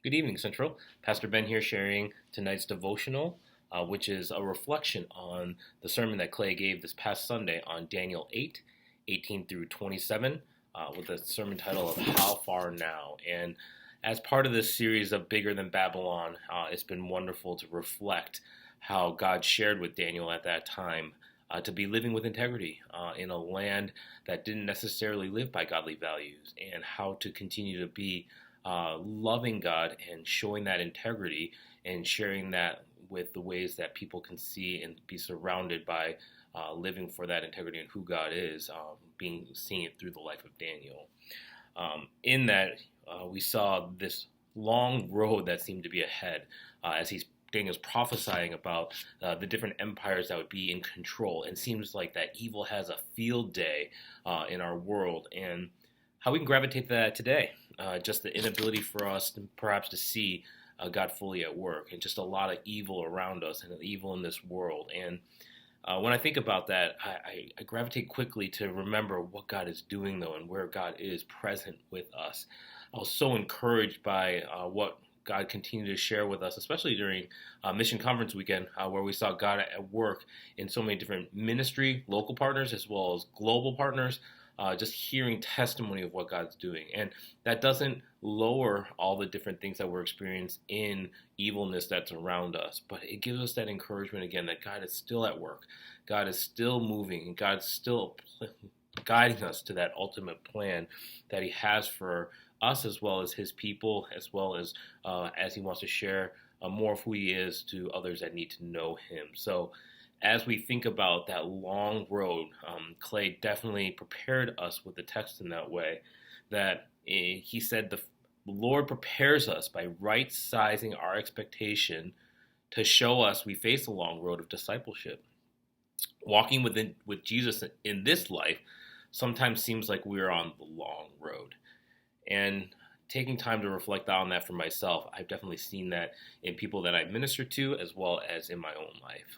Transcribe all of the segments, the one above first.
Good evening, Central. Pastor Ben here sharing tonight's devotional, which is a reflection on the sermon that Clay gave this past Sunday on Daniel 8:18 through 27, with a sermon title of How Far Now? And as part of this series of Bigger Than Babylon, it's been wonderful to reflect how God shared with Daniel at that time to be living with integrity in a land that didn't necessarily live by godly values, and how to continue to be loving God and showing that integrity and sharing that with the ways that people can see and be surrounded by living for that integrity and who God is, seeing it through the life of Daniel. In that, we saw this long road that seemed to be ahead as Daniel's prophesying about the different empires that would be in control. And it seems like that evil has a field day in our world, and how we can gravitate to that today. Just the inability for us perhaps to see God fully at work, and just a lot of evil around us and evil in this world. And when I think about that, I gravitate quickly to remember what God is doing, though, and where God is present with us. I was so encouraged by what God continued to share with us, especially during Mission Conference weekend, where we saw God at work in so many different ministry, local partners, as well as global partners. Just hearing testimony of what God's doing. And that doesn't lower all the different things that we're experiencing in evilness that's around us, but it gives us that encouragement again that God is still at work. God is still moving, and God's still guiding us to that ultimate plan that He has for us, as well as His people, as well as He wants to share more of who He is to others that need to know Him. So as we think about that long road, Clay definitely prepared us with the text in that way, that he said the Lord prepares us by right-sizing our expectation to show us we face a long road of discipleship. Walking with Jesus in this life sometimes seems like we're on the long road. And taking time to reflect on that for myself, I've definitely seen that in people that I minister to, as well as in my own life.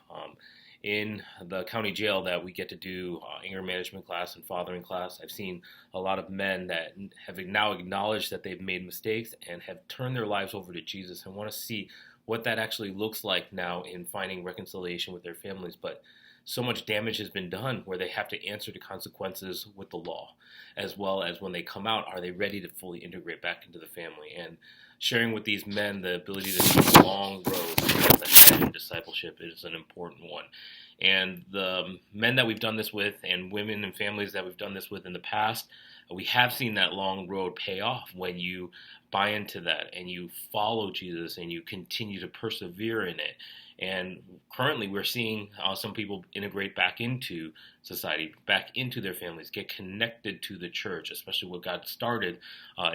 In the county jail that we get to do anger management class and fathering class, I've seen a lot of men that have now acknowledged that they've made mistakes and have turned their lives over to Jesus and want to see what that actually looks like now in finding reconciliation with their families. But so much damage has been done where they have to answer to consequences with the law, as well as when they come out, are they ready to fully integrate back into the family? And sharing with these men the ability to see the long road that's ahead in discipleship is an important one. And the men that we've done this with, and women and families that we've done this with in the past, we have seen that long road pay off when you buy into that and you follow Jesus and you continue to persevere in it. And currently we're seeing some people integrate back into society, back into their families, get connected to the church, especially what God started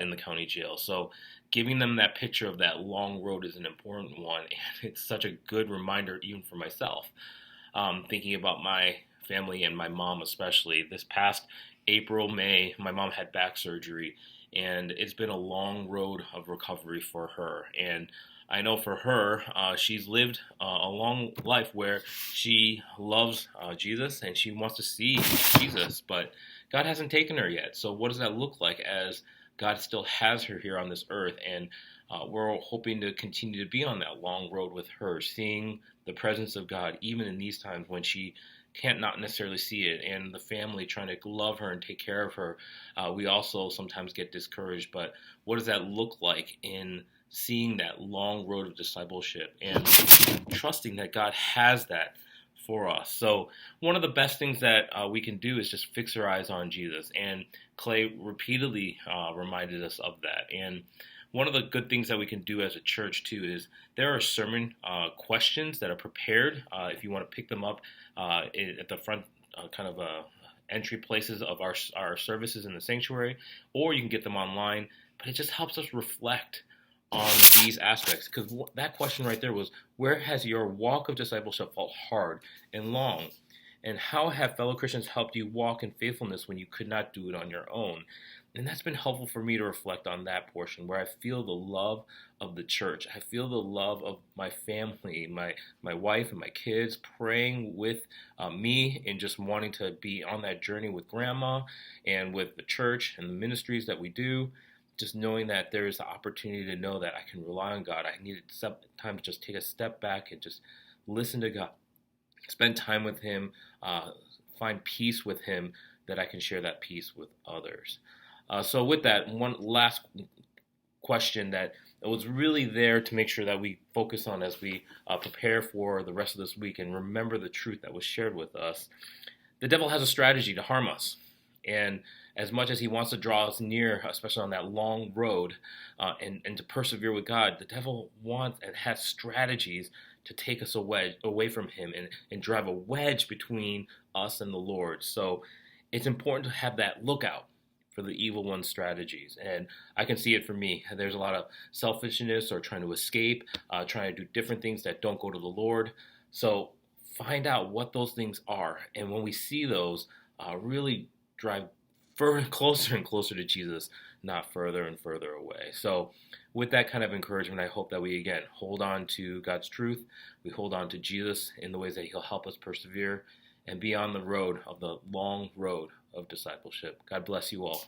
in the county jail. So giving them that picture of that long road is an important one. And it's such a good reminder even for myself. Thinking about my family and my mom especially. This past April, May, my mom had back surgery, and it's been a long road of recovery for her. And I know for her, she's lived a long life where she loves Jesus and she wants to see Jesus, but God hasn't taken her yet. So what does that look like as God still has her here on this earth? And we're hoping to continue to be on that long road with her, seeing the presence of God, even in these times when she can't not necessarily see it, and the family trying to love her and take care of her. We also sometimes get discouraged, but what does that look like in seeing that long road of discipleship and trusting that God has that for us? So one of the best things that we can do is just fix our eyes on Jesus, and Clay repeatedly reminded us of that. And one of the good things that we can do as a church too is there are sermon questions that are prepared if you want to pick them up at the front entry places of our services in the sanctuary, or you can get them online. But it just helps us reflect on these aspects, because that question right there was, where has your walk of discipleship felt hard and long? And how have fellow Christians helped you walk in faithfulness when you could not do it on your own? And that's been helpful for me to reflect on that portion where I feel the love of the church. I feel the love of my family, my wife and my kids praying with me and just wanting to be on that journey with grandma and with the church and the ministries that we do. just knowing that there is the opportunity to know that I can rely on God. I need to sometimes just take a step back and just listen to God, spend time with Him, find peace with Him, that I can share that peace with others. So with that, one last question that was really there to make sure that we focus on as we prepare for the rest of this week and remember the truth that was shared with us. The devil has a strategy to harm us. And as much as he wants to draw us near, especially on that long road, and to persevere with God, the devil wants and has strategies to take us away from him and drive a wedge between us and the Lord. So it's important to have that lookout for the evil one's strategies. And I can see it for me. There's a lot of selfishness or trying to escape, trying to do different things that don't go to the Lord. So find out what those things are. And when we see those, really drive closer and closer to Jesus, not further and further away. So with that kind of encouragement, I hope that we, again, hold on to God's truth. We hold on to Jesus in the ways that He'll help us persevere and be on the road of the long road of discipleship. God bless you all.